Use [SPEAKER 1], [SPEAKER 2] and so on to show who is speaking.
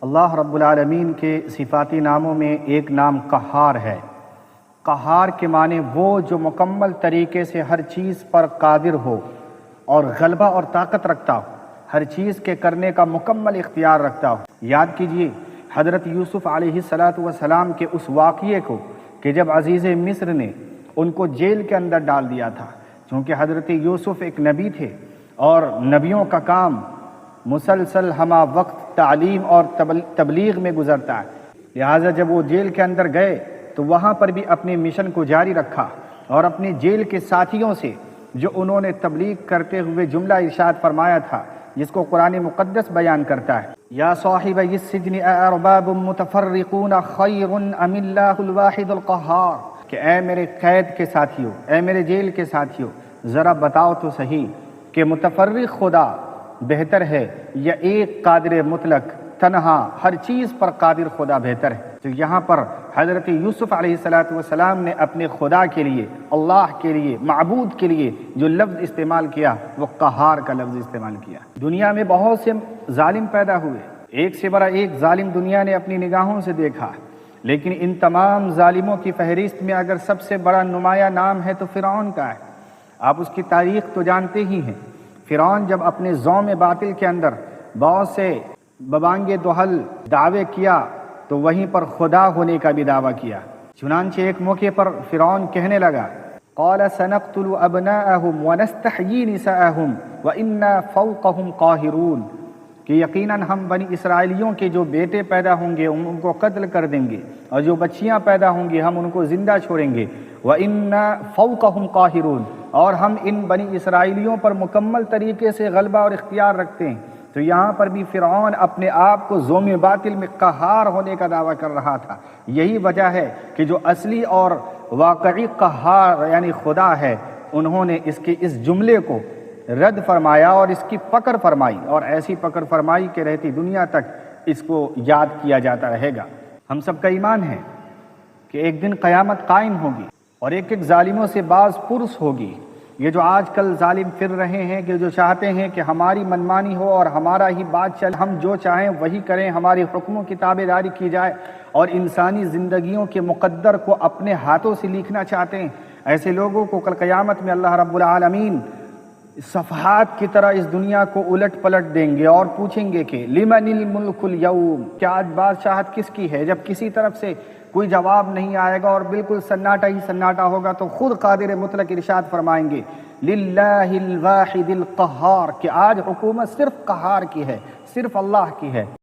[SPEAKER 1] اللہ رب العالمین کے صفاتی ناموں میں ایک نام قہار ہے۔ قہار کے معنی وہ جو مکمل طریقے سے ہر چیز پر قادر ہو اور غلبہ اور طاقت رکھتا ہو، ہر چیز کے کرنے کا مکمل اختیار رکھتا ہو۔ یاد کیجئے حضرت یوسف علیہ السلام کے اس واقعے کو کہ جب عزیز مصر نے ان کو جیل کے اندر ڈال دیا تھا، چونکہ حضرت یوسف ایک نبی تھے اور نبیوں کا کام مسلسل ہمہ وقت تعلیم اور تبلیغ میں گزرتا ہے، لہٰذا جب وہ جیل کے اندر گئے تو وہاں پر بھی اپنے مشن کو جاری رکھا اور اپنے جیل کے ساتھیوں سے جو انہوں نے تبلیغ کرتے ہوئے جملہ ارشاد فرمایا تھا، جس کو قرآن مقدس بیان کرتا ہے، یا صاحب السجن ارباب متفرقون خیر ام اللہ الواحد القہار، کہ اے میرے قید کے ساتھیوں، اے میرے جیل کے ساتھیوں، ذرا بتاؤ تو صحیح کہ متفرق خدا بہتر ہے یا ایک قادر مطلق تنہا ہر چیز پر قادر خدا بہتر ہے؟ تو یہاں پر حضرت یوسف علیہ السلام نے اپنے خدا کے لیے، اللہ کے لیے، معبود کے لیے جو لفظ استعمال کیا وہ قہار کا لفظ استعمال کیا۔ دنیا میں بہت سے ظالم پیدا ہوئے، ایک سے بڑا ایک ظالم دنیا نے اپنی نگاہوں سے دیکھا، لیکن ان تمام ظالموں کی فہرست میں اگر سب سے بڑا نمایاں نام ہے تو فرعون کا ہے۔ آپ اس کی تاریخ تو جانتے ہی ہیں۔ فرعون جب اپنے زوم باطل کے اندر بہت سے ببانگ دہل دعوے کیا تو وہیں پر خدا ہونے کا بھی دعویٰ کیا۔ چنانچہ ایک موقع پر فرعون کہنے لگا، قال سنقتل ابناءهم ونستحيي نساءهم وإنا فوقهم قاهرون، کہ یقیناً ہم بنی اسرائیلیوں کے جو بیٹے پیدا ہوں گے ان کو قتل کر دیں گے، اور جو بچیاں پیدا ہوں گی ہم ان کو زندہ چھوڑیں گے، وَإِنَّا فَوْقَهُمْ قَاهِرُونَ، اور ہم ان بنی اسرائیلیوں پر مکمل طریقے سے غلبہ اور اختیار رکھتے ہیں۔ تو یہاں پر بھی فرعون اپنے آپ کو زوم باطل میں قہار ہونے کا دعویٰ کر رہا تھا۔ یہی وجہ ہے کہ جو اصلی اور واقعی قہار یعنی خدا ہے، انہوں نے اس جملے کو رد فرمایا اور اس کی پکڑ فرمائی، اور ایسی پکڑ فرمائی کہ رہتی دنیا تک اس کو یاد کیا جاتا رہے گا۔ ہم سب کا ایمان ہے کہ ایک دن قیامت قائم ہوگی اور ایک ایک ظالموں سے باز پرس ہوگی۔ یہ جو آج کل ظالم پھر رہے ہیں کہ جو چاہتے ہیں کہ ہماری منمانی ہو اور ہمارا ہی بات چل، ہم جو چاہیں وہی کریں، ہماری حکموں کی تابع داری کی جائے، اور انسانی زندگیوں کے مقدر کو اپنے ہاتھوں سے لکھنا چاہتے ہیں، ایسے لوگوں کو کل قیامت میں اللہ رب العالمین صفحات کی طرح اس دنیا کو الٹ پلٹ دیں گے اور پوچھیں گے کہ لمن الملک اليوم، کیا آج بادشاہت کس کی ہے؟ جب کسی طرف سے کوئی جواب نہیں آئے گا اور بالکل سناٹا ہی سناٹا ہوگا تو خود قادر مطلق ارشاد فرمائیں گے للہ الواحد القہار، کہ آج حکومت صرف قہار کی ہے، صرف اللہ کی ہے۔